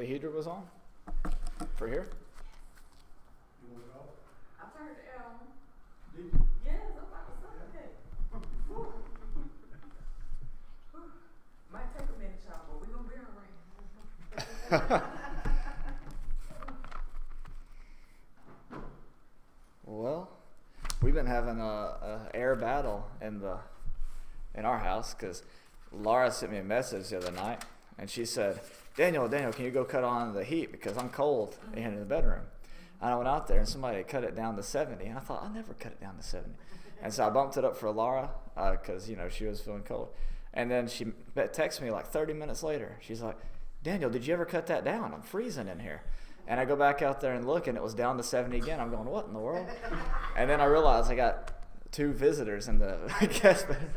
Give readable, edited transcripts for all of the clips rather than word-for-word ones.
the heater was on? For here? You want it off? I turned it on. Did you? Yes, I'm about to suffocate. Might take a minute, y'all, but we're gonna be alright. Well, we've been having a air battle in our house because Laura sent me a message the other night and she said, Daniel, can you go cut on the heat because I'm cold in the bedroom? And I went out there and somebody had cut it down to 70 and I thought, I'll never cut it down to 70. And so I bumped it up for Laura because she was feeling cold. And then she texted me like 30 minutes later. She's like, Daniel, did you ever cut that down? I'm freezing in here. And I go back out there and look, and it was down to 70 again. I'm going, what in the world? And then I realized I got 2 visitors in the guest bedroom.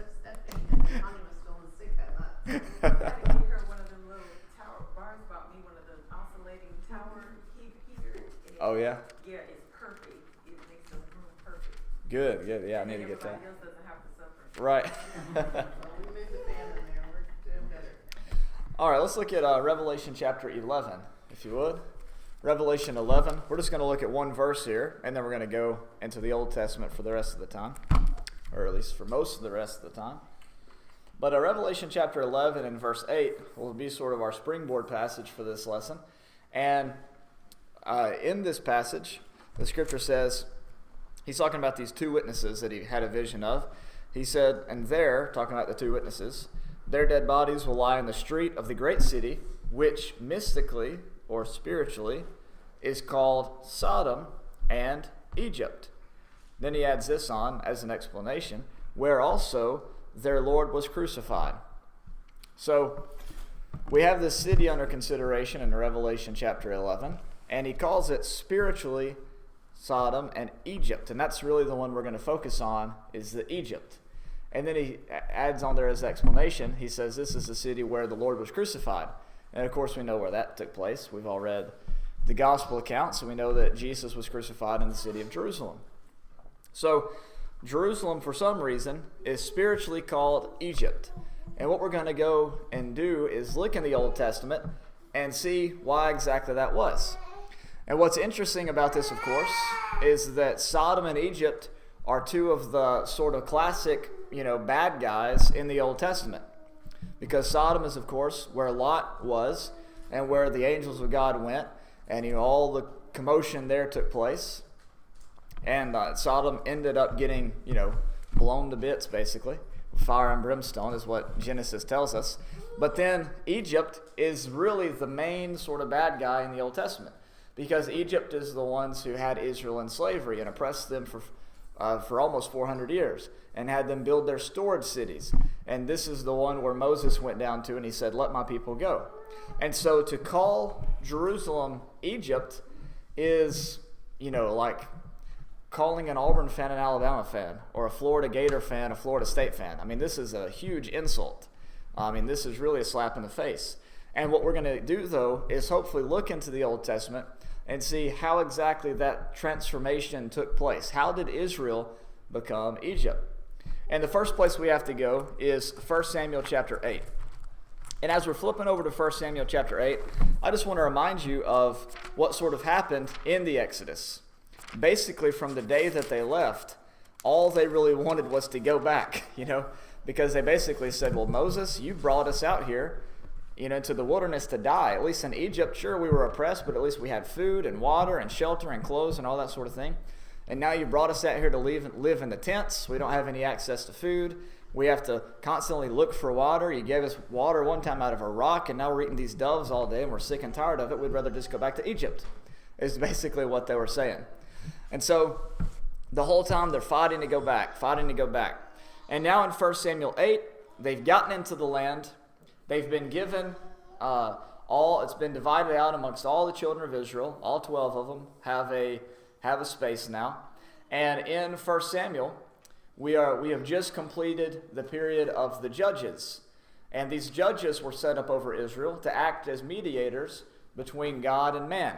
I had to get her one of them little tower bars bought me one of the oscillating tower heaters. Oh, yeah? Yeah, it's perfect. It makes the room perfect. Good. Yeah, I need to get that. Everybody else doesn't have to suffer. Right. We move the fan in there. We're doing better. All right, let's look at Revelation chapter 11, if you would. Revelation 11. We're just going to look at one verse here, and then we're going to go into the Old Testament for the rest of the time, or at least for most of the rest of the time. But Revelation chapter 11 and verse 8 will be sort of our springboard passage for this lesson. And in this passage, the scripture says, he's talking about these 2 witnesses that he had a vision of. He said, and there, talking about the 2 witnesses, their dead bodies will lie in the street of the great city, which mystically or spiritually is called Sodom and Egypt. Then he adds this on as an explanation, where also their Lord was crucified. So we have this city under consideration in Revelation chapter 11, and he calls it spiritually Sodom and Egypt, and that's really the one we're going to focus on, is the Egypt. And then he adds on there as explanation, he says this is the city where the Lord was crucified. And of course we know where that took place. We've all read the gospel accounts, so we know that Jesus was crucified in the city of Jerusalem. So Jerusalem, for some reason, is spiritually called Egypt. And what we're going to go and do is look in the Old Testament and see why exactly that was. And what's interesting about this, of course, is that Sodom and Egypt are 2 of the sort of classic, bad guys in the Old Testament. Because Sodom is, of course, where Lot was and where the angels of God went. And, all the commotion there took place. And Sodom ended up getting, blown to bits, basically. Fire and brimstone is what Genesis tells us. But then Egypt is really the main sort of bad guy in the Old Testament. Because Egypt is the ones who had Israel in slavery and oppressed them for almost 400 years and had them build their storage cities. And this is the one where Moses went down to and he said, let my people go. And so to call Jerusalem Egypt is, like calling an Auburn fan an Alabama fan or a Florida Gator fan a Florida State fan. I mean, this is a huge insult. This is really a slap in the face. And what we're going to do, though, is hopefully look into the Old Testament and see how exactly that transformation took place. How did Israel become Egypt? And the first place we have to go is 1 Samuel chapter 8. And as we're flipping over to 1 Samuel chapter 8, I just want to remind you of what sort of happened in the Exodus. Basically, from the day that they left, all they really wanted was to go back, because they basically said, well, Moses, you brought us out here, into the wilderness to die. At least in Egypt, sure, we were oppressed, but at least we had food and water and shelter and clothes and all that sort of thing. And now you brought us out here to live in the tents. We don't have any access to food. We have to constantly look for water. You gave us water one time out of a rock, and now we're eating these doves all day, and we're sick and tired of it. We'd rather just go back to Egypt, is basically what they were saying. And so the whole time they're fighting to go back. And now in 1 Samuel 8, they've gotten into the land. They've been given it's been divided out amongst all the children of Israel. All 12 of them have a space now. And in 1 Samuel, we have just completed the period of the judges. And these judges were set up over Israel to act as mediators between God and man,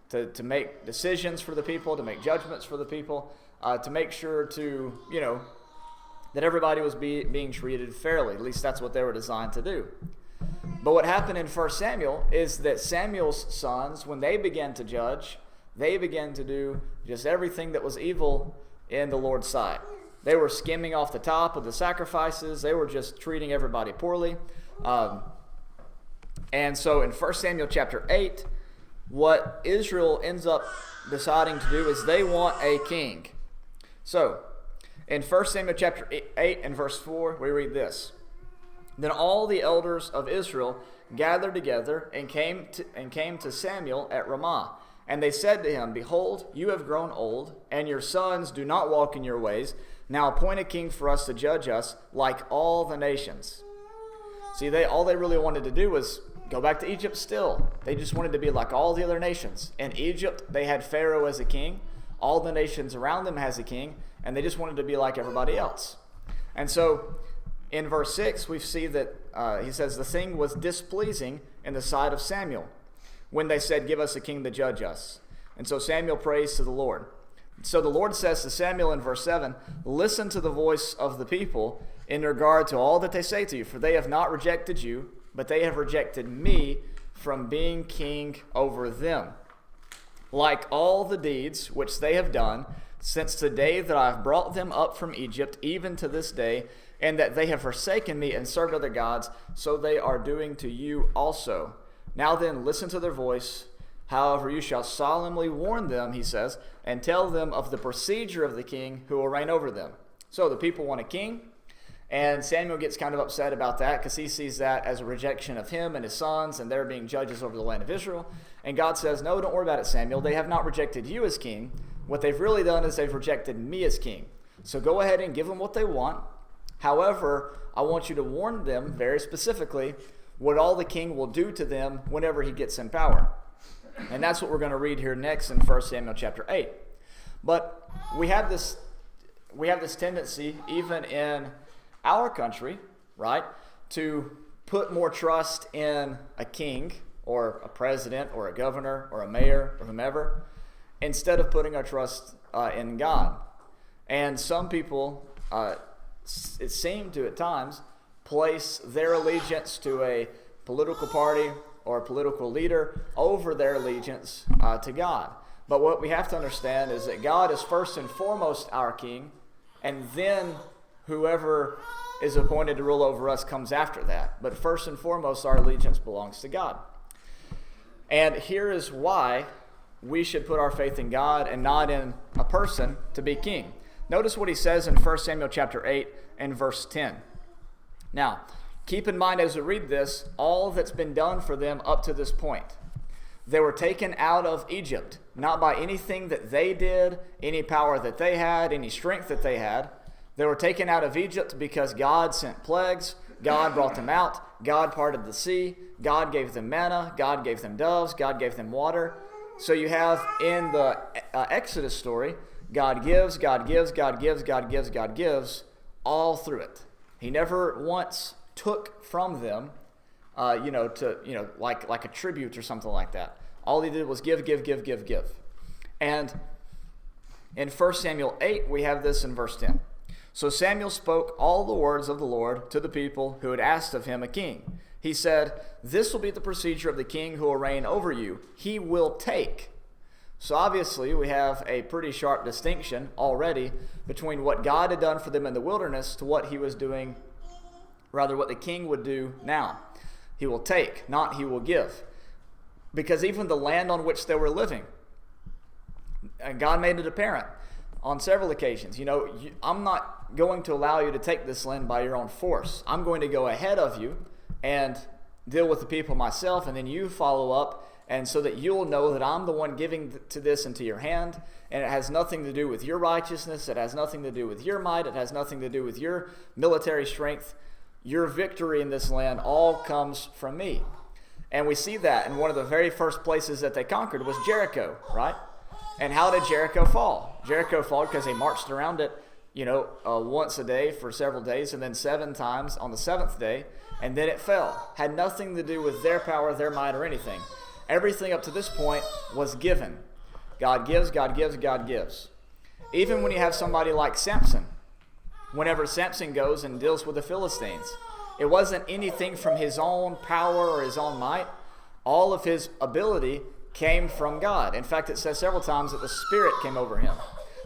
to make decisions for the people, to make judgments for the people, to make sure that everybody was being treated fairly. At least that's what they were designed to do. But what happened in 1 Samuel is that Samuel's sons, when they began to judge, they began to do just everything that was evil in the Lord's sight. They were skimming off the top of the sacrifices. They were just treating everybody poorly. And so in 1 Samuel chapter 8, what Israel ends up deciding to do is they want a king. So in 1 Samuel chapter 8 and verse 4, we read this. Then all the elders of Israel gathered together and came to Samuel at Ramah. And they said to him, Behold, you have grown old, and your sons do not walk in your ways. Now appoint a king for us to judge us like all the nations. See, all they really wanted to do was go back to Egypt still. They just wanted to be like all the other nations. In Egypt, they had Pharaoh as a king. All the nations around them has a king, and they just wanted to be like everybody else. And so in verse 6, we see that he says, the thing was displeasing in the sight of Samuel when they said, Give us a king to judge us. And so Samuel prays to the Lord. So the Lord says to Samuel in verse 7, Listen to the voice of the people in regard to all that they say to you, for they have not rejected you, but they have rejected me from being king over them. Like all the deeds which they have done since the day that I have brought them up from Egypt, even to this day, and that they have forsaken me and served other gods, so they are doing to you also. Now then, listen to their voice. However, you shall solemnly warn them, he says, and tell them of the procedure of the king who will reign over them. So the people want a king, and Samuel gets kind of upset about that because he sees that as a rejection of him and his sons, and they're being judges over the land of Israel. And God says, No, don't worry about it, Samuel. They have not rejected you as king. What they've really done is they've rejected me as king. So go ahead and give them what they want. However, I want you to warn them very specifically what all the king will do to them whenever he gets in power. And that's what we're going to read here next in 1 Samuel chapter 8. But we have this tendency, even in our country, right, to put more trust in a king or a president or a governor or a mayor or whomever instead of putting our trust in God. And some people, it seemed to at times, place their allegiance to a political party or a political leader over their allegiance to God. But what we have to understand is that God is first and foremost our king, and then whoever is appointed to rule over us comes after that. But first and foremost, our allegiance belongs to God. And here is why we should put our faith in God and not in a person to be king. Notice what he says in 1 Samuel chapter 8 and verse 10. Now, keep in mind as we read this, all that's been done for them up to this point. They were taken out of Egypt, not by anything that they did, any power that they had, any strength that they had. They were taken out of Egypt because God sent plagues. God brought them out. God parted the sea. God gave them manna. God gave them doves. God gave them water. So you have in the Exodus story, God gives, God gives, God gives, God gives, God gives, all through it. He never once took from them, like a tribute or something like that. All he did was give. And in 1 Samuel 8, we have this in verse 10. So Samuel spoke all the words of the Lord to the people who had asked of him a king. He said, This will be the procedure of the king who will reign over you. He will take. So obviously we have a pretty sharp distinction already between what God had done for them in the wilderness to what he was doing, rather what the king would do now. He will take, not he will give. Because even the land on which they were living, and God made it apparent on several occasions. I'm not going to allow you to take this land by your own force. I'm going to go ahead of you and deal with the people myself, and then you follow up, and so that you'll know that I'm the one giving to this into your hand, and it has nothing to do with your righteousness, it has nothing to do with your might, it has nothing to do with your military strength. Your victory in this land all comes from me. And we see that in one of the very first places that they conquered was Jericho, right? And how did Jericho fall? Jericho fell because they marched around it, once a day for several days, and then 7 times on the 7th day, and then it fell. Had nothing to do with their power, their might, or anything. Everything up to this point was given. God gives, God gives, God gives. Even when you have somebody like Samson, whenever Samson goes and deals with the Philistines, It wasn't anything from his own power or his own might. All of his ability came from God. In fact, it says several times that the Spirit came over him.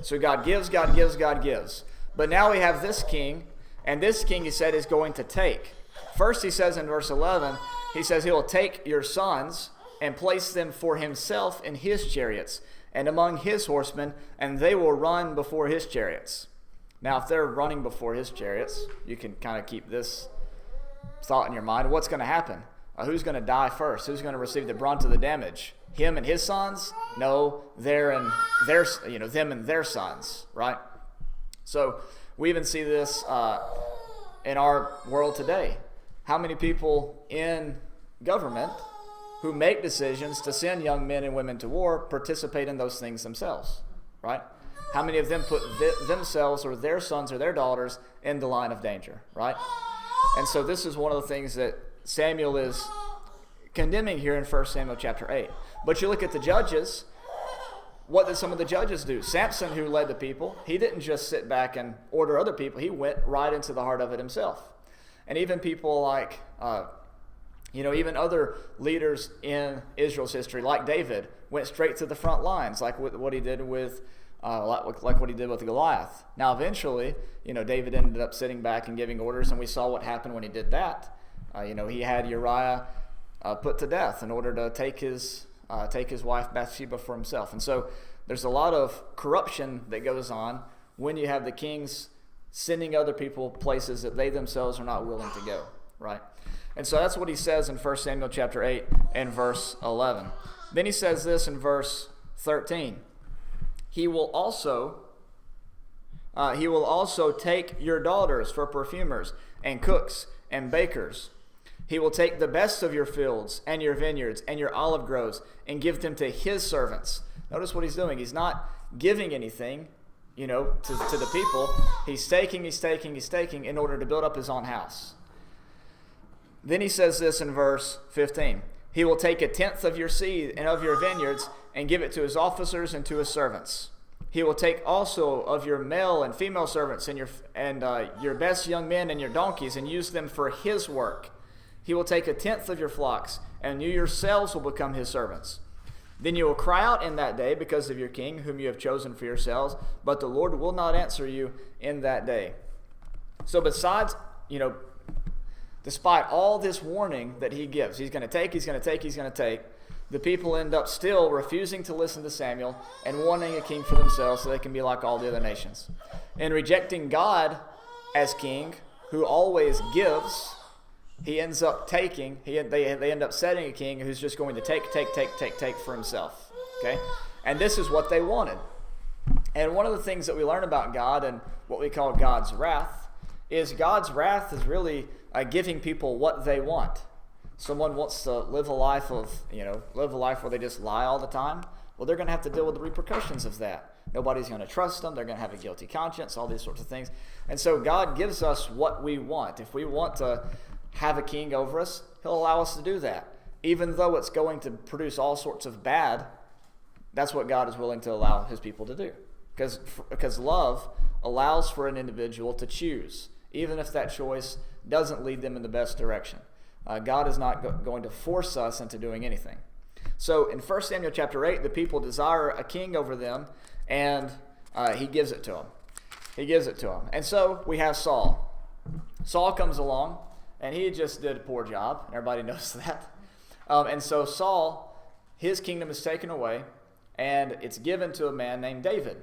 So God gives, God gives, God gives. But now we have this king, and this king, he said, is going to take. First, he says in verse 11, he says he will take your sons and place them for himself in his chariots and among his horsemen, and they will run before his chariots. Now, if they're running before his chariots, you can kind of keep this thought in your mind. What's going to happen? Who's going to die first? Who's going to receive the brunt of the damage? Him and his sons? No, them and their sons, right? So we even see this in our world today. How many people in government who make decisions to send young men and women to war participate in those things themselves, right? How many of them put themselves or their sons or their daughters in the line of danger, right? And so this is one of the things that Samuel is condemning here in 1 Samuel chapter 8. But you look at the judges, what did some of the judges do? Samson, who led the people, he didn't just sit back and order other people. He went right into the heart of it himself. And even people like, even other leaders in Israel's history, like David, went straight to the front lines, like what he did with what he did with Goliath. Now, eventually, David ended up sitting back and giving orders, and we saw what happened when he did that. He had Uriah put to death in order to take his wife Bathsheba for himself. And so there's a lot of corruption that goes on when you have the kings sending other people places that they themselves are not willing to go, right? And so that's what he says in 1 Samuel chapter 8 and verse 11. Then he says this in verse 13. He will also take your daughters for perfumers and cooks and bakers. He will take the best of your fields and your vineyards and your olive groves and give them to his servants. Notice what he's doing. He's not giving anything, to the people. He's taking in order to build up his own house. Then he says this in verse 15. He will take 1/10 of your seed and of your vineyards and give it to his officers and to his servants. He will take also of your male and female servants and your best young men and your donkeys and use them for his work. He will take 1/10 of your flocks, and you yourselves will become his servants. Then you will cry out in that day because of your king, whom you have chosen for yourselves, but the Lord will not answer you in that day. So besides, despite all this warning that he gives, he's going to take, the people end up still refusing to listen to Samuel and wanting a king for themselves so they can be like all the other nations. And rejecting God as king, who always gives, he ends up taking, they end up setting a king who's just going to take for himself. Okay? And this is what they wanted. And one of the things that we learn about God and what we call God's wrath is really giving people what they want. Someone wants to live a life where they just lie all the time. Well, they're going to have to deal with the repercussions of that. Nobody's going to trust them. They're going to have a guilty conscience, all these sorts of things. And so God gives us what we want. If we want to have a king over us, he'll allow us to do that. Even though it's going to produce all sorts of bad, that's what God is willing to allow his people to do. Because love allows for an individual to choose, even if that choice doesn't lead them in the best direction. God is not going to force us into doing anything. So in 1 Samuel chapter 8, the people desire a king over them, and he gives it to them. And so we have Saul. Saul comes along, and he just did a poor job. Everybody knows that. And so Saul, his kingdom is taken away, and it's given to a man named David.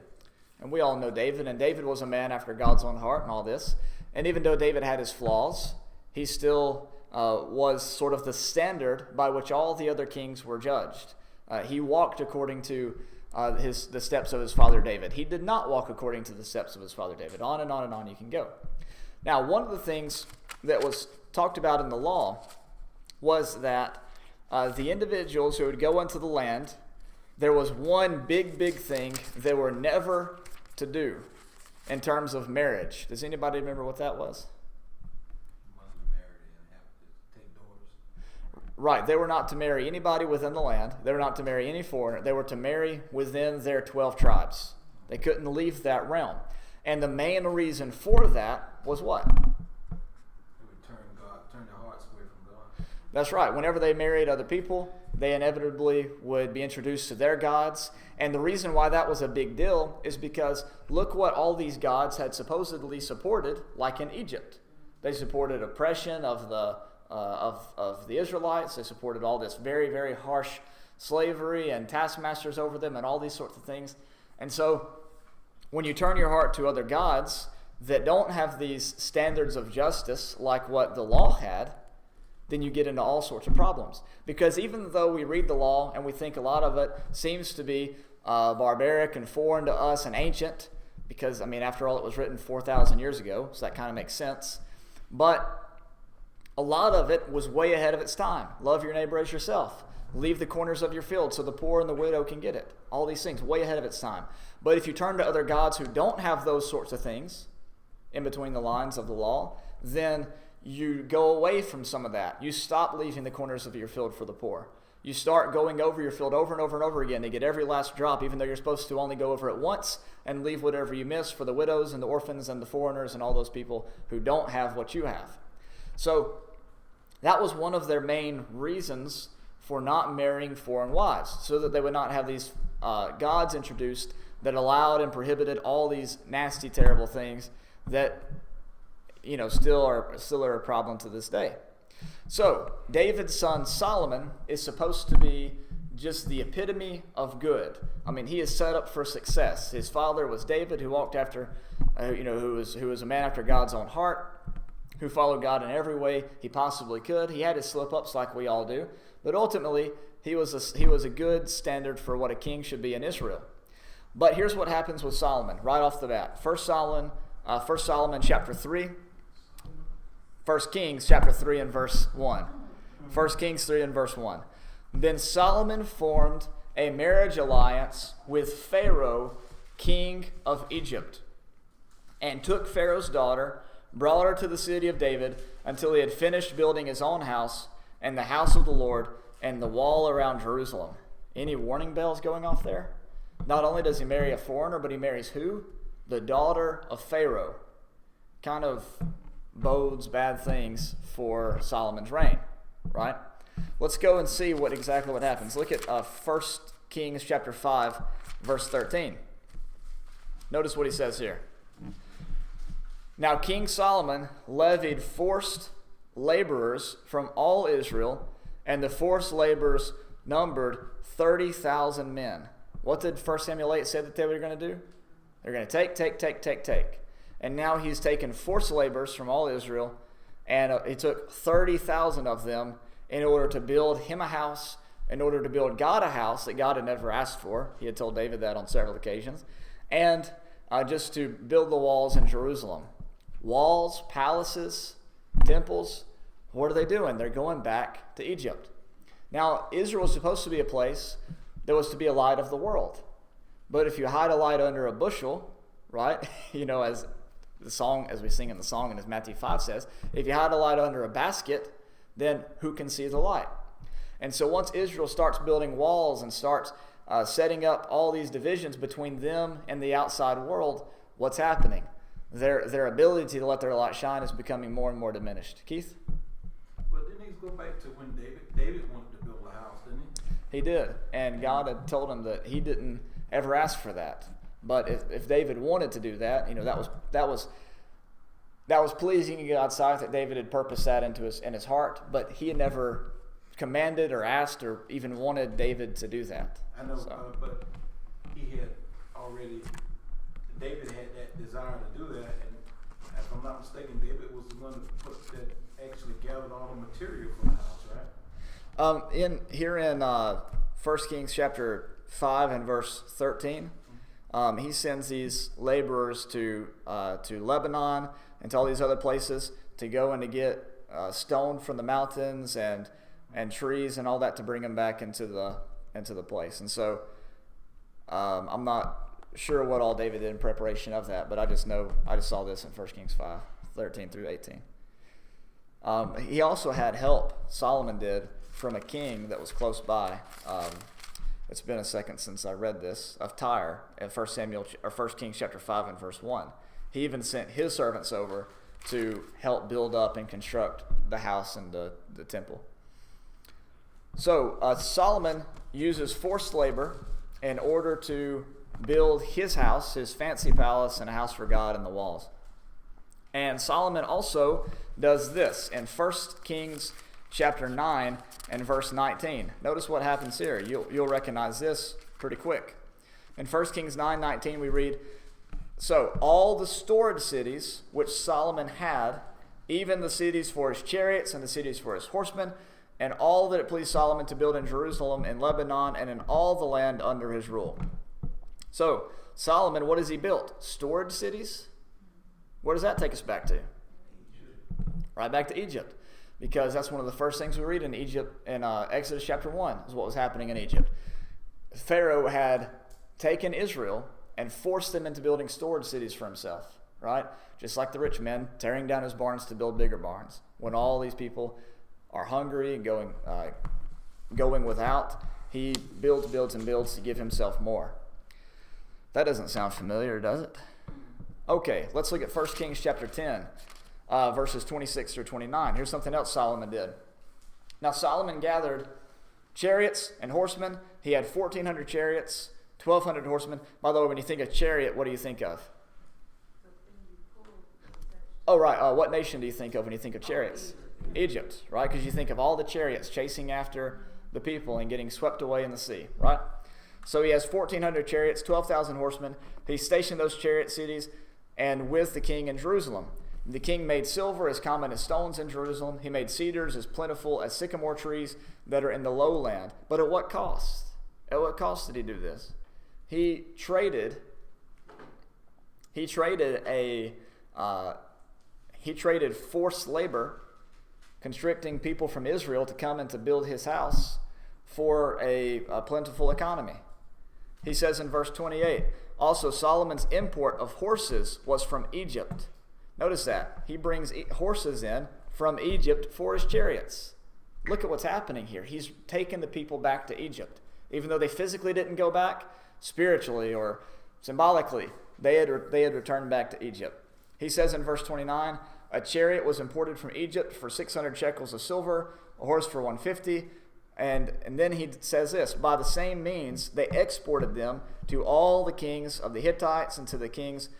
And we all know David, and David was a man after God's own heart and all this. And even though David had his flaws, he still was sort of the standard by which all the other kings were judged. He walked according to the steps of his father David. He did not walk according to the steps of his father David. On and on and on you can go. Now, one of the things that was talked about in the law was that the individuals who would go into the land, there was one big thing they were never to do in terms of marriage. Does anybody remember what that was? Right, they were not to marry anybody within the land. They were not to marry any foreigner. They were to marry within their 12 tribes. They couldn't leave that realm. And the main reason for that was what? It would turn God That's right. Whenever they married other people, they inevitably would be introduced to their gods. And the reason why that was a big deal is because look what all these gods had supposedly supported, like in Egypt. They supported oppression of the Israelites. They supported all this very, very harsh slavery and taskmasters over them and all these sorts of things. And so when you turn your heart to other gods that don't have these standards of justice like what the law had, then you get into all sorts of problems. Because even though we read the law and we think a lot of it seems to be barbaric and foreign to us and ancient, because, after all, it was written 4,000 years ago, so that kind of makes sense. But a lot of it was way ahead of its time. Love your neighbor as yourself. Leave the corners of your field so the poor and the widow can get it. All these things, way ahead of its time. But if you turn to other gods who don't have those sorts of things in between the lines of the law, then you go away from some of that. You stop leaving the corners of your field for the poor. You start going over your field over and over and over again to get every last drop, even though you're supposed to only go over it once and leave whatever you miss for the widows and the orphans and the foreigners and all those people who don't have what you have. So that was one of their main reasons for not marrying foreign wives, so that they would not have these gods introduced that allowed and prohibited all these nasty, terrible things that still are a problem to this day. So David's son Solomon is supposed to be just the epitome of good. He is set up for success. His father was David, who walked after, who was a man after God's own heart, who followed God in every way he possibly could. He had his slip-ups like we all do, but ultimately he was a good standard for what a king should be in Israel. But here's what happens with Solomon right off the bat. 1 Solomon chapter 3. 1 Kings chapter 3 and verse 1. 1 Kings 3 and verse 1. Then Solomon formed a marriage alliance with Pharaoh, king of Egypt, and took Pharaoh's daughter, brought her to the city of David until he had finished building his own house and the house of the Lord and the wall around Jerusalem. Any warning bells going off there? Not only does he marry a foreigner, but he marries who? The daughter of Pharaoh. Kind of bodes bad things for Solomon's reign, right? Let's go and see exactly what happens. Look at 1 Kings chapter 5, verse 13. Notice what he says here. Now King Solomon levied forced laborers from all Israel, and the forced laborers numbered 30,000 men. What did 1 Samuel 8 say that they were going to do? They're going to take. And now he's taken forced laborers from all Israel, and he took 30,000 of them in order to build him a house, in order to build God a house that God had never asked for. He had told David that on several occasions. And just to build the walls in Jerusalem. Walls, palaces, temples, what are they doing? They're going back to Egypt. Now, Israel was supposed to be a place that was to be a light of the world. But if you hide a light under a bushel, right, as we sing in the song and as Matthew 5 says, if you hide a light under a basket, then who can see the light? And so once Israel starts building walls and starts setting up all these divisions between them and the outside world, what's happening? Their ability to let their light shine is becoming more and more diminished. Keith? Well, didn't he go back to when David wanted to build a house, didn't he? He did, and God had told him that he didn't ever ask for that. But if David wanted to do that, that was pleasing in God's sight, that David had purposed that in his heart. But he had never commanded or asked or even wanted David to do that. I know, but David had that desire to do that, and if I'm not mistaken, David was the one that actually gathered all the material for the house, right? In 1 Kings chapter 5 and verse 13. He sends these laborers to Lebanon and to all these other places to go and to get stone from the mountains and trees and all that to bring them back into the place. And so I'm not sure what all David did in preparation of that, but I just saw this in 1 Kings 5, 13 through 18. He also had help, Solomon did, from a king that was close by. It's been a second since I read this, of Tyre in 1 Kings chapter 5 and verse 1. He even sent his servants over to help build up and construct the house and the temple. So Solomon uses forced labor in order to build his house, his fancy palace, and a house for God in the walls. And Solomon also does this in 1 Kings chapter 9 and verse 19. Notice what happens here. You'll recognize this pretty quick. In 1 Kings 9:19 we read, "So all the stored cities which Solomon had, even the cities for his chariots and the cities for his horsemen, and all that it pleased Solomon to build in Jerusalem, in Lebanon, and in all the land under his rule." So Solomon, what has he built? Stored cities? Where does that take us back to? Right back to Egypt. Because that's one of the first things we read in Egypt in Exodus chapter 1 is what was happening in Egypt. Pharaoh had taken Israel and forced them into building storage cities for himself, right? Just like the rich men tearing down his barns to build bigger barns. When all these people are hungry and going without, he builds and builds to give himself more. That doesn't sound familiar, does it? Okay, let's look at 1 Kings chapter 10. Verses 26 through 29. Here's something else Solomon did. Now Solomon gathered chariots and horsemen. He had 1,400 chariots, 1,200 horsemen. By the way, when you think of chariot, what do you think of? Oh, right. What nation do you think of when you think of chariots? Egypt, right? Because you think of all the chariots chasing after the people and getting swept away in the sea, right? So he has 1,400 chariots, 12,000 horsemen. He stationed those chariot cities and with the king in Jerusalem. The king made silver as common as stones in Jerusalem. He made cedars as plentiful as sycamore trees that are in the lowland. But at what cost? At what cost did he do this? He traded forced labor, constricting people from Israel to come and to build his house for a plentiful economy. He says in verse 28, "Also Solomon's import of horses was from Egypt." Notice that. He brings horses in from Egypt for his chariots. Look at what's happening here. He's taken the people back to Egypt. Even though they physically didn't go back, spiritually or symbolically, they had returned back to Egypt. He says in verse 29, "A chariot was imported from Egypt for 600 shekels of silver, a horse for 150. And then he says this, "By the same means they exported them to all the kings of the Hittites and to the kings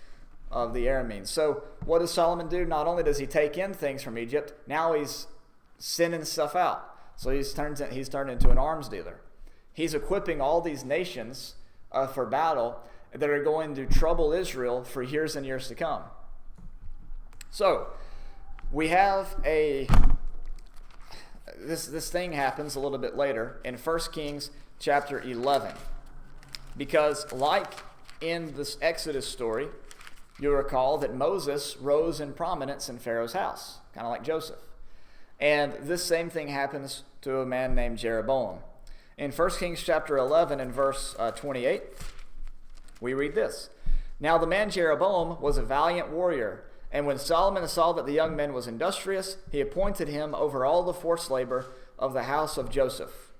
of the Arameans." So what does Solomon do? Not only does he take in things from Egypt, now he's sending stuff out. So he's turned into an arms dealer. He's equipping all these nations for battle that are going to trouble Israel for years and years to come. So we have this thing happens a little bit later in 1 Kings chapter 11. Because like in this Exodus story, you'll recall that Moses rose in prominence in Pharaoh's house, kind of like Joseph. And this same thing happens to a man named Jeroboam. In 1 Kings chapter 11 and verse 28, we read this. "Now the man Jeroboam was a valiant warrior, and when Solomon saw that the young man was industrious, he appointed him over all the forced labor of the house of Joseph."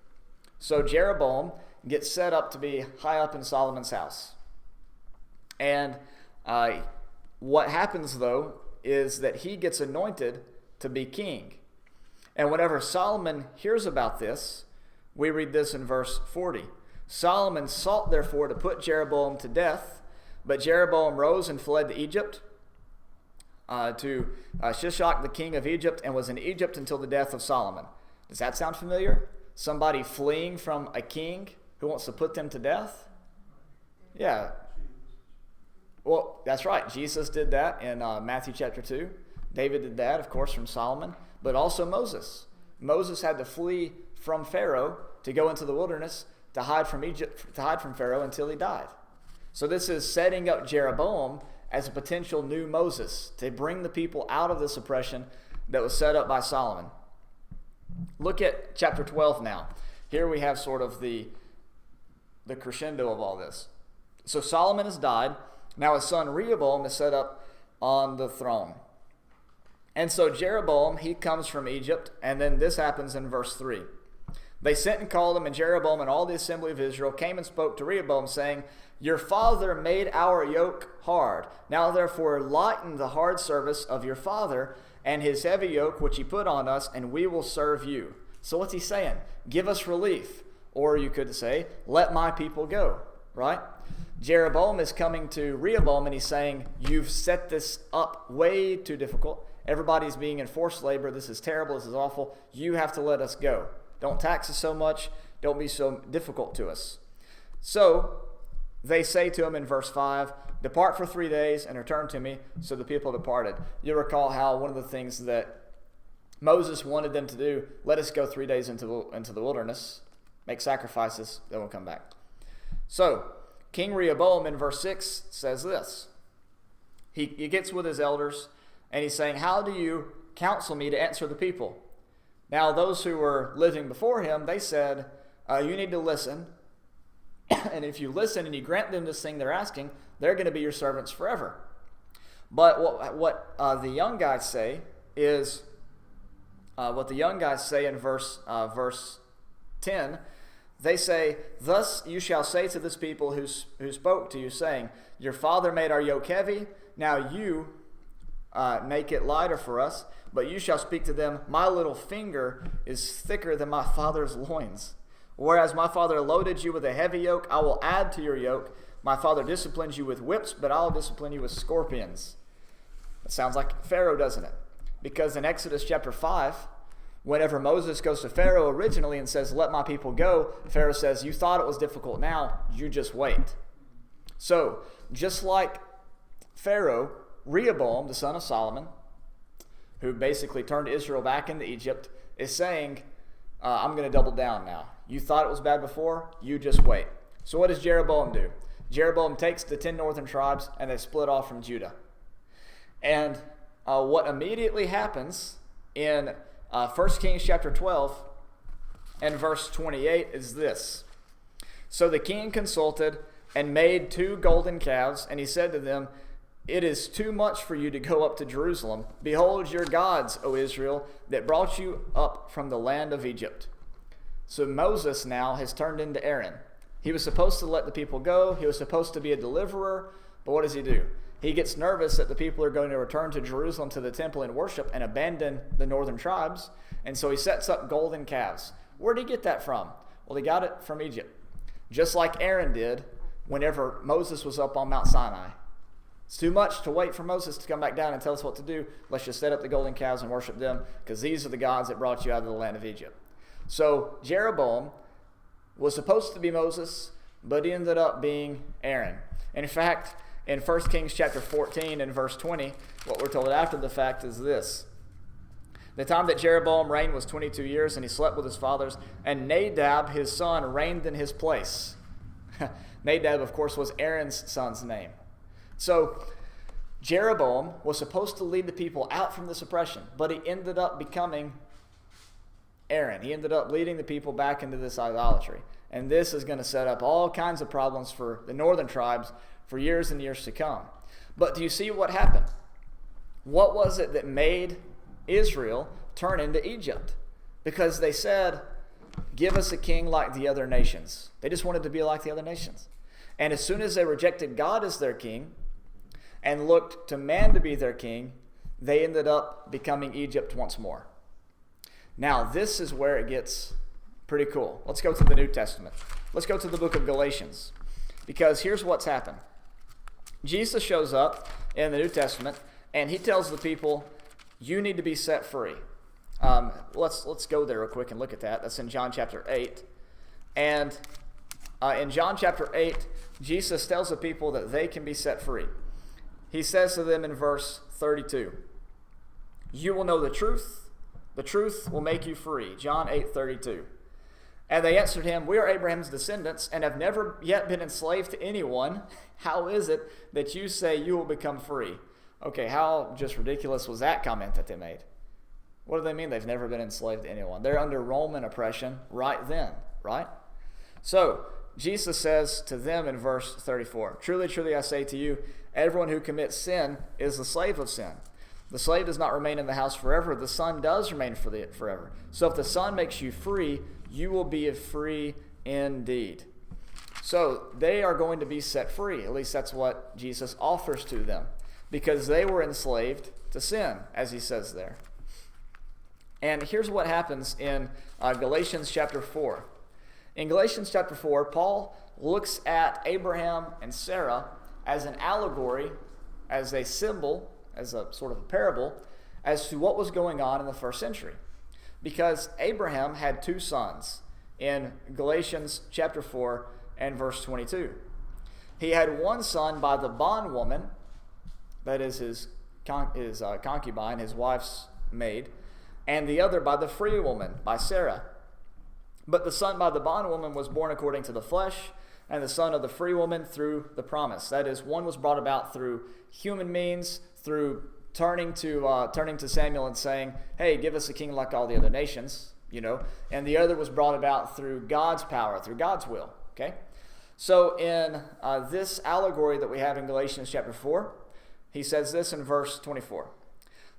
So Jeroboam gets set up to be high up in Solomon's house. And what happens, though, is that he gets anointed to be king. And whenever Solomon hears about this, we read this in verse 40. "Solomon sought, therefore, to put Jeroboam to death, but Jeroboam rose and fled to Egypt, to Shishak, the king of Egypt, and was in Egypt until the death of Solomon." Does that sound familiar? Somebody fleeing from a king who wants to put them to death? Yeah. Well, that's right. Jesus did that in Matthew chapter 2. David did that, of course, from Solomon, but also Moses. Moses had to flee from Pharaoh to go into the wilderness to hide from Egypt, to hide from Pharaoh until he died. So this is setting up Jeroboam as a potential new Moses to bring the people out of this oppression that was set up by Solomon. Look at chapter 12 now. Here we have sort of the crescendo of all this. So Solomon has died. Now his son Rehoboam is set up on the throne. And so Jeroboam, he comes from Egypt, and then this happens in verse 3. "They sent and called him, and Jeroboam and all the assembly of Israel came and spoke to Rehoboam, saying, 'Your father made our yoke hard. Now therefore lighten the hard service of your father and his heavy yoke which he put on us, and we will serve you.'" So what's he saying? Give us relief. Or you could say, let my people go, right? Jeroboam is coming to Rehoboam and he's saying, you've set this up way too difficult. Everybody's being in forced labor. This is terrible. This is awful. You have to let us go. Don't tax us so much. Don't be so difficult to us. So they say to him in verse 5, depart for 3 days and return to me. So the people departed. You'll recall how one of the things that Moses wanted them to do, let us go 3 days into the wilderness, make sacrifices, then we'll come back. So King Rehoboam in verse 6 says this. He gets with his elders and he's saying, how do you counsel me to answer the people? Now those who were living before him, they said, you need to listen. And if you listen and you grant them this thing they're asking, they're going to be your servants forever. But what the young guys say is, in verse 10, they say, thus you shall say to this people who spoke to you, saying, your father made our yoke heavy, now you make it lighter for us. But you shall speak to them, my little finger is thicker than my father's loins. Whereas my father loaded you with a heavy yoke, I will add to your yoke. My father disciplines you with whips, but I'll discipline you with scorpions. That sounds like Pharaoh, doesn't it? Because in Exodus chapter 5, whenever Moses goes to Pharaoh originally and says, let my people go, Pharaoh says, you thought it was difficult now, you just wait. So, just like Pharaoh, Rehoboam, the son of Solomon, who basically turned Israel back into Egypt, is saying, I'm going to double down now. You thought it was bad before, you just wait. So what does Jeroboam do? Jeroboam takes the 10 northern tribes and they split off from Judah. And what immediately happens in 1 Kings chapter 12 and verse 28 is this. So the king consulted and made 2 golden calves, and he said to them, it is too much for you to go up to Jerusalem. Behold your gods, O Israel, that brought you up from the land of Egypt. So Moses now has turned into Aaron. He was supposed to let the people go. He was supposed to be a deliverer. But what does he do? He gets nervous that the people are going to return to Jerusalem to the temple and worship and abandon the northern tribes. And so he sets up golden calves. Where did he get that from? Well, he got it from Egypt. Just like Aaron did whenever Moses was up on Mount Sinai. It's too much to wait for Moses to come back down and tell us what to do. Let's just set up the golden calves and worship them, because these are the gods that brought you out of the land of Egypt. So Jeroboam was supposed to be Moses, but he ended up being Aaron. And in fact, in 1 Kings chapter 14 and verse 20, what we're told after the fact is this. The time that Jeroboam reigned was 22 years, and he slept with his fathers, and Nadab, his son, reigned in his place. Nadab, of course, was Aaron's son's name. So Jeroboam was supposed to lead the people out from this oppression, but he ended up becoming Aaron. He ended up leading the people back into this idolatry. And this is going to set up all kinds of problems for the northern tribes for years and years to come. But do you see what happened? What was it that made Israel turn into Egypt? Because they said, give us a king like the other nations. They just wanted to be like the other nations. And as soon as they rejected God as their king and looked to man to be their king, they ended up becoming Egypt once more. Now, this is where it gets pretty cool. Let's go to the New Testament. Let's go to the book of Galatians. Because here's what's happened. Jesus shows up in the New Testament, and he tells the people, you need to be set free. Let's go there real quick and look at that. That's in John chapter 8. And in John chapter 8, Jesus tells the people that they can be set free. He says to them in verse 32, you will know the truth will make you free. John 8:32. And they answered him, we are Abraham's descendants and have never yet been enslaved to anyone. How is it that you say you will become free? Okay, how just ridiculous was that comment that they made? What do they mean they've never been enslaved to anyone? They're under Roman oppression right then, right? So Jesus says to them in verse 34, truly, truly, I say to you, everyone who commits sin is the slave of sin. The slave does not remain in the house forever. The son does remain forever. So if the son makes you free, you will be free indeed. So they are going to be set free. At least that's what Jesus offers to them, because they were enslaved to sin, as he says there. And here's what happens in Galatians chapter 4. In Galatians chapter 4, Paul looks at Abraham and Sarah as an allegory, as a symbol, as a sort of a parable, as to what was going on in the first century. Because Abraham had two sons in Galatians chapter 4 and verse 22. He had one son by the bondwoman, that is his concubine, his wife's maid, and the other by the free woman, by Sarah. But the son by the bondwoman was born according to the flesh, and the son of the free woman through the promise. That is, one was brought about through human means, through turning to Samuel and saying, hey, give us a king like all the other nations, and the other was brought about through God's power, through God's will, okay? So in this allegory that we have in Galatians chapter 4, he says this in verse 24.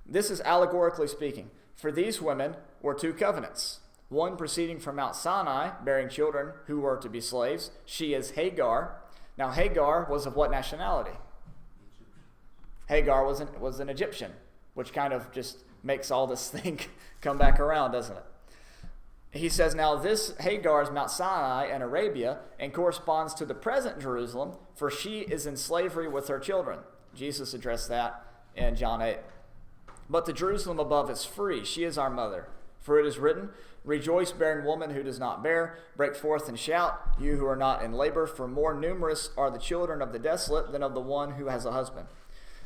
This is allegorically speaking. For these women were two covenants, one proceeding from Mount Sinai, bearing children who were to be slaves. She is Hagar. Now Hagar was of what nationality? Hagar was an Egyptian, which kind of just makes all this thing come back around, doesn't it? He says, now this Hagar is Mount Sinai and Arabia and corresponds to the present Jerusalem, for she is in slavery with her children. Jesus addressed that in John 8. But the Jerusalem above is free. She is our mother. For it is written, rejoice, barren woman who does not bear. Break forth and shout, you who are not in labor. For more numerous are the children of the desolate than of the one who has a husband.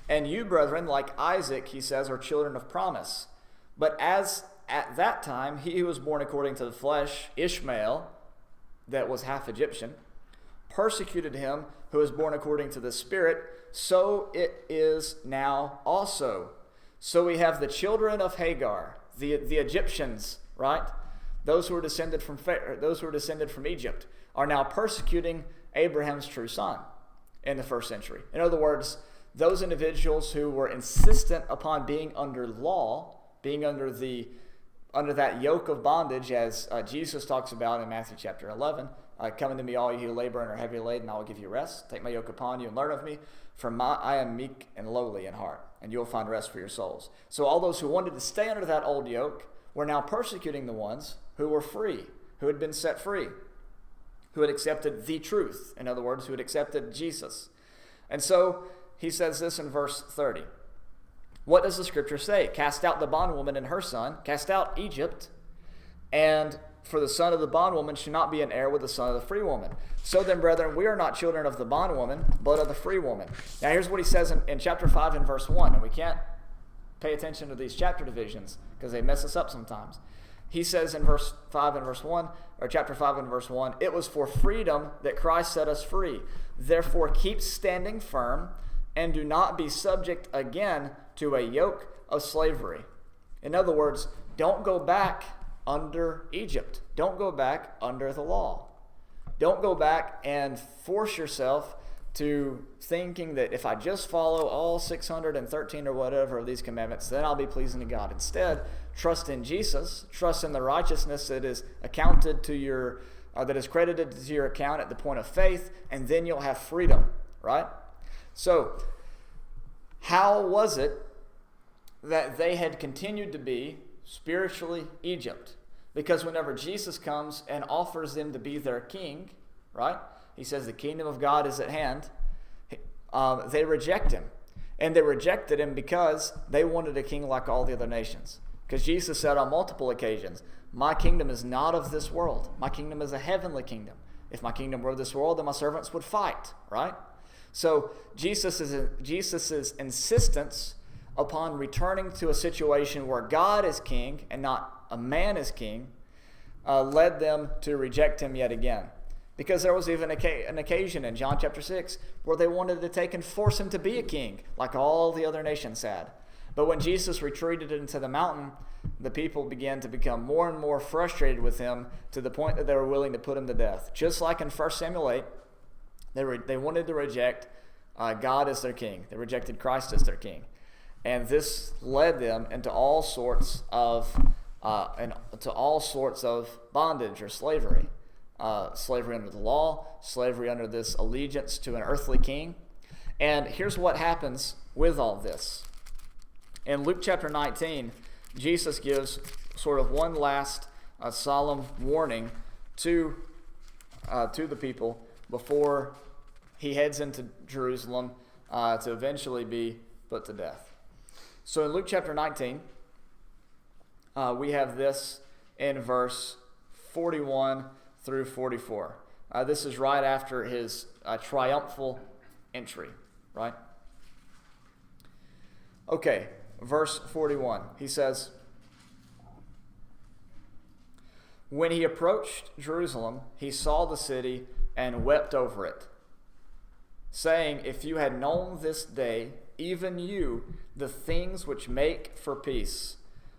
And you, brethren, like Isaac, he says, are children of promise. But as at that time he who was born according to the flesh, Ishmael, that was half Egyptian, persecuted him who was born according to the Spirit, so it is now also. So we have the children of Hagar, the Egyptians, right? Those who were descended from Egypt are now persecuting Abraham's true son in the first century. In other words, those individuals who were insistent upon being under law, being under that yoke of bondage, as Jesus talks about in Matthew chapter 11, come unto me, all you who labor and are heavy laden, I will give you rest. Take my yoke upon you and learn of me, for I am meek and lowly in heart, and you'll find rest for your souls. So all those who wanted to stay under that old yoke were now persecuting the ones who were free, who had been set free, who had accepted the truth. In other words, who had accepted Jesus. And so he says this in verse 30. What does the scripture say? Cast out the bondwoman and her son, cast out Egypt, and for the son of the bondwoman should not be an heir with the son of the free woman. So then, brethren, we are not children of the bondwoman, but of the free woman. Now here's what he says in chapter 5 and verse 1, and we can't pay attention to these chapter divisions because they mess us up sometimes. He says in verse 5 and verse 1, or chapter 5 and verse 1, it was for freedom that Christ set us free. Therefore keep standing firm and do not be subject again to a yoke of slavery. In other words, don't go back under Egypt. Don't go back under the law. Don't go back and force yourself to thinking that if I just follow all 613 or whatever of these commandments, then I'll be pleasing to God. Instead, trust in Jesus, trust in the righteousness that is accounted to your, that is credited to your account at the point of faith, and then you'll have freedom, right? So, how was it that they had continued to be spiritually Egypt? Because whenever Jesus comes and offers them to be their king, right? He says the kingdom of God is at hand. They reject him. And they rejected him because they wanted a king like all the other nations. Because Jesus said on multiple occasions, my kingdom is not of this world. My kingdom is a heavenly kingdom. If my kingdom were of this world, then my servants would fight, right? So Jesus's insistence upon returning to a situation where God is king and not a man is king led them to reject him yet again. Because there was even an occasion in John chapter 6 where they wanted to take and force him to be a king like all the other nations had. But when Jesus retreated into the mountain, the people began to become more and more frustrated with him to the point that they were willing to put him to death. Just like in 1 Samuel 8, they wanted to reject God as their king. They rejected Christ as their king. And this led them into all sorts of bondage or slavery. Slavery under the law, slavery under this allegiance to an earthly king. And here's what happens with all this. In Luke chapter 19, Jesus gives sort of one last solemn warning to the people before he heads into Jerusalem to eventually be put to death. So in Luke chapter 19, we have this in verse 41 through 44. This is right after his triumphal entry, right? Okay, verse 41. He says, "When he approached Jerusalem, he saw the city and wept over it, saying, 'If you had known this day, even you, the things which make for peace,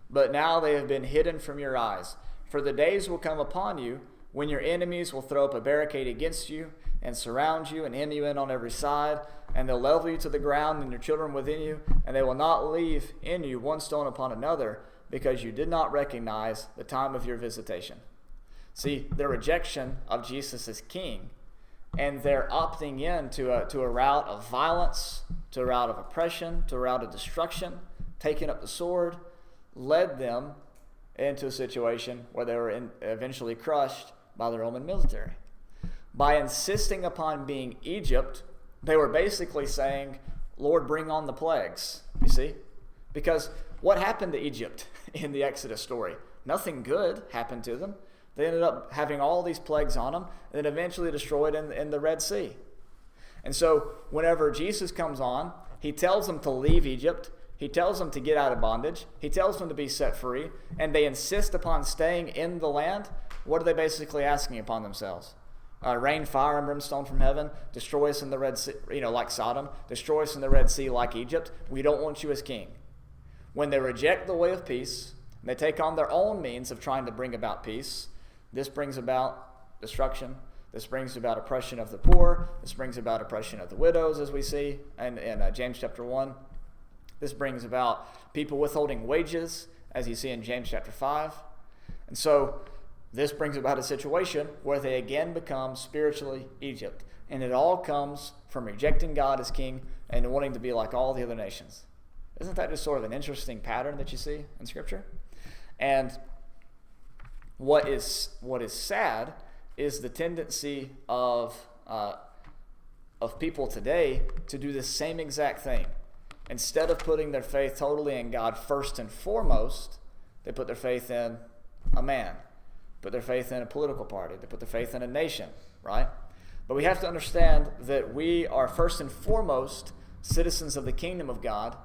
but now they have been hidden from your eyes. For the days will come upon you when your enemies will throw up a barricade against you and surround you and hem you in on every side, and they'll level you to the ground and your children within you, and they will not leave in you one stone upon another, because you did not recognize the time of your visitation.'" See, their rejection of Jesus as king and their opting in to a route of violence, to a route of oppression, to a route of destruction, taking up the sword, led them into a situation where they were eventually crushed by the Roman military. By insisting upon being Egypt, they were basically saying, "Lord, bring on the plagues," you see? Because what happened to Egypt in the Exodus story? Nothing good happened to them. They ended up having all these plagues on them, and then eventually destroyed in the Red Sea. And so whenever Jesus comes on, he tells them to leave Egypt. He tells them to get out of bondage. He tells them to be set free. And they insist upon staying in the land. What are they basically asking upon themselves? Rain fire and brimstone from heaven, destroy us in the Red Sea, like Sodom, destroy us in the Red Sea like Egypt. We don't want you as king. When they reject the way of peace, and they take on their own means of trying to bring about peace, this brings about destruction. This brings about oppression of the poor. This brings about oppression of the widows, as we see in James chapter 1. This brings about people withholding wages, as you see in James chapter 5. And so this brings about a situation where they again become spiritually Egypt. And it all comes from rejecting God as king and wanting to be like all the other nations. Isn't that just sort of an interesting pattern that you see in Scripture? And what is sad is the tendency of people today to do the same exact thing. Instead of putting their faith totally in God first and foremost, they put their faith in a man, put their faith in a political party, they put their faith in a nation, right? But we have to understand that we are first and foremost citizens of the kingdom of God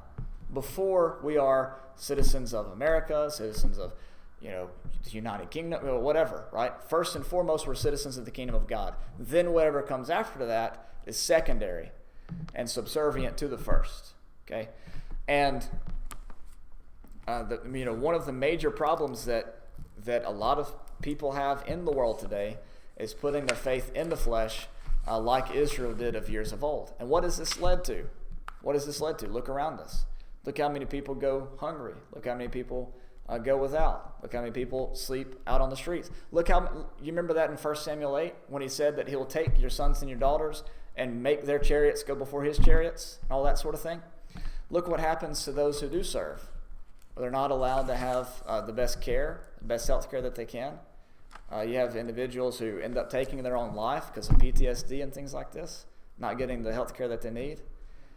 before we are citizens of America, citizens of the United Kingdom, or whatever, right? First and foremost, we're citizens of the kingdom of God. Then whatever comes after that is secondary and subservient to the first, okay? And one of the major problems that a lot of people have in the world today is putting their faith in the flesh, like Israel did of years of old. And what has this led to? What has this led to? Look around us. Look how many people go hungry. Look how many people go without. Look how many people sleep out on the streets. Look how, you remember that in 1 Samuel 8 when he said that he'll take your sons and your daughters and make their chariots go before his chariots, all that sort of thing. Look what happens to those who do serve. They're not allowed to have the best care, the best health care that they can. You have individuals who end up taking their own life because of PTSD and things like this, not getting the health care that they need.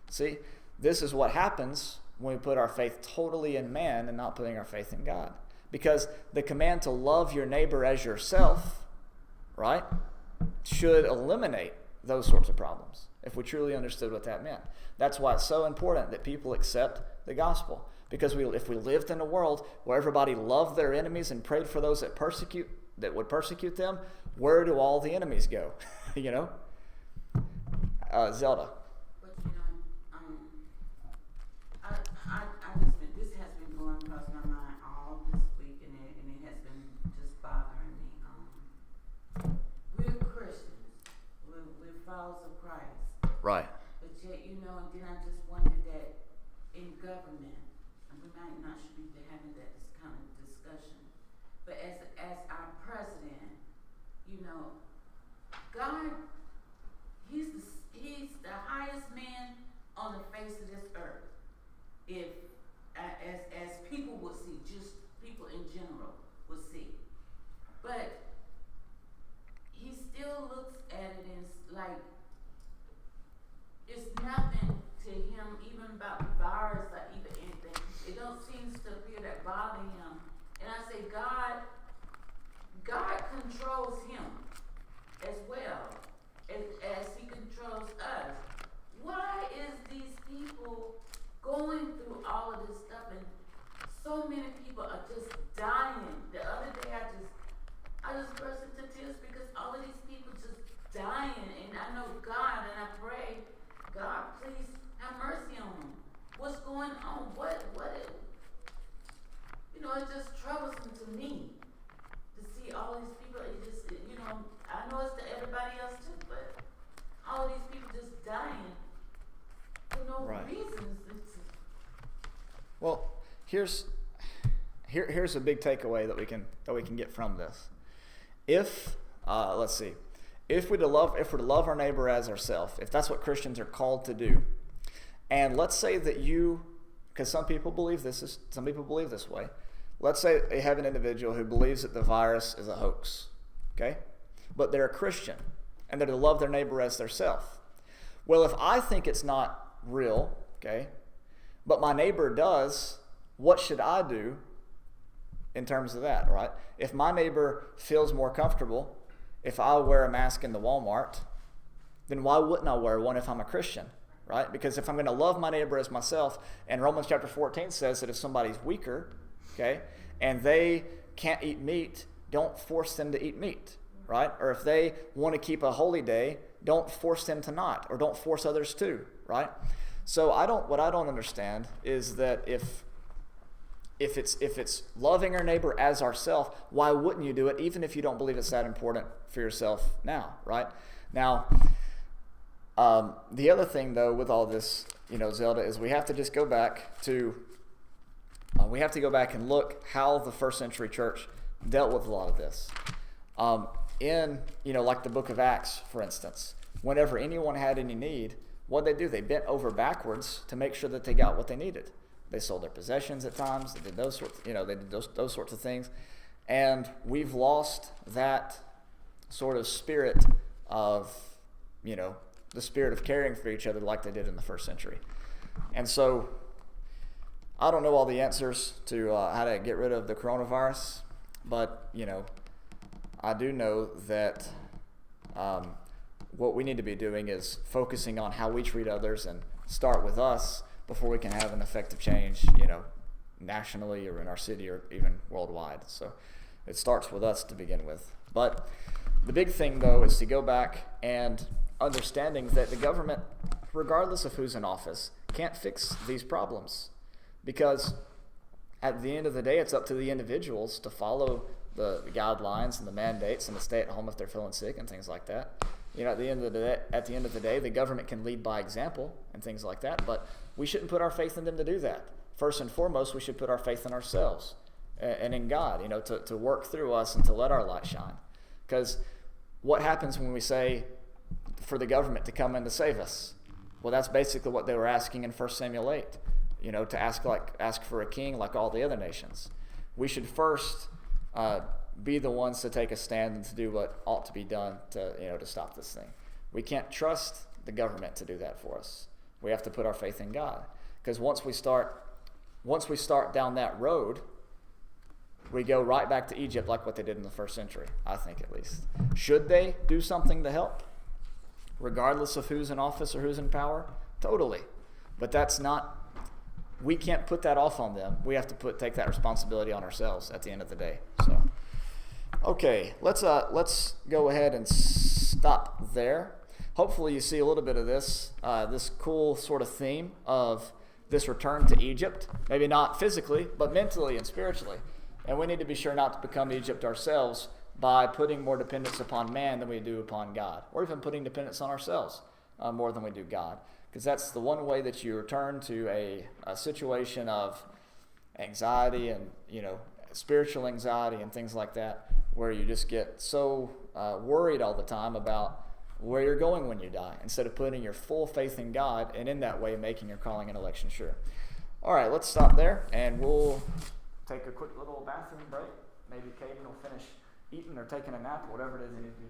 See, this is what happens when we put our faith totally in man and not putting our faith in God. Because the command to love your neighbor as yourself, right, should eliminate those sorts of problems if we truly understood what that meant. That's why it's so important that people accept the gospel. Because if we lived in a world where everybody loved their enemies and prayed for those that would persecute them, where do all the enemies go? Zelda. This has been going across my mind all this week, and it has been just bothering me. We're Christians. We're followers of Christ. Right. But yet, and then I just wondered that in government, and we might not should be having that kind of discussion, but as our president, God, he's the highest man on the face of this earth. If as people would see, just people in general, so many people are just dying. The other day I just burst into tears because all of these people just dying, and I know God, and I pray, God, please have mercy on them. What's going on? It just troublesome to me to see all these people. It just, I know it's to everybody else too, but all these people just dying for no reasons. Well, here's a big takeaway that we can get from this. If we're to love our neighbor as ourselves, if that's what Christians are called to do, and let's say that because some people believe this way. Let's say they have an individual who believes that the virus is a hoax, okay? But they're a Christian, and they're to love their neighbor as theirself. Well, if I think it's not real, okay, but my neighbor does, what should I do in terms of that, right? If my neighbor feels more comfortable if I wear a mask in the Walmart, then why wouldn't I wear one if I'm a Christian, right? Because if I'm going to love my neighbor as myself, and Romans chapter 14 says that if somebody's weaker, okay, and they can't eat meat, don't force them to eat meat, right? Or if they want to keep a holy day, don't force them to not, or don't force others to, right? So what I don't understand is that if it's loving our neighbor as ourselves, why wouldn't you do it, even if you don't believe it's that important for yourself now, right? Now, the other thing, though, with all this, Zelda, is we have to just go back to, and look how the first century church dealt with a lot of this. Like the book of Acts, for instance, whenever anyone had any need, what did they do? They bent over backwards to make sure that they got what they needed. They sold their possessions at times. They did those sorts of things. And we've lost that sort of spirit of, the spirit of caring for each other like they did in the first century. And so I don't know all the answers to how to get rid of the coronavirus, but, I do know that what we need to be doing is focusing on how we treat others and start with us before we can have an effective change, nationally or in our city or even worldwide. So it starts with us to begin with. But the big thing, though, is to go back and understanding that the government, regardless of who's in office, can't fix these problems. Because at the end of the day, it's up to the individuals to follow the guidelines and the mandates and to stay at home if they're feeling sick and things like that. At the end of the day, the government can lead by example and things like that, but we shouldn't put our faith in them to do that. First and foremost, we should put our faith in ourselves and in God, to work through us and to let our light shine. Because what happens when we say for the government to come in to save us? Well, that's basically what they were asking in 1 Samuel 8, to ask for a king like all the other nations. We should first be the ones to take a stand and to do what ought to be done to stop this thing. We can't trust the government to do that for us. We have to put our faith in God. Because once we start down that road, we go right back to Egypt like what they did in the first century, I think at least. Should they do something to help, regardless of who's in office or who's in power? Totally. But we can't put that off on them. We have to take that responsibility on ourselves at the end of the day. So, okay, let's go ahead and stop there. Hopefully you see a little bit of this cool sort of theme of this return to Egypt. Maybe not physically, but mentally and spiritually. And we need to be sure not to become Egypt ourselves by putting more dependence upon man than we do upon God, or even putting dependence on ourselves more than we do God. Because that's the one way that you return to a situation of anxiety and, spiritual anxiety and things like that, where you just get so worried all the time about where you're going when you die, instead of putting your full faith in God and in that way making your calling and election sure. All right, let's stop there, and we'll take a quick little bathroom break. Maybe Caden will finish eating or taking a nap, or whatever it is he needs to do.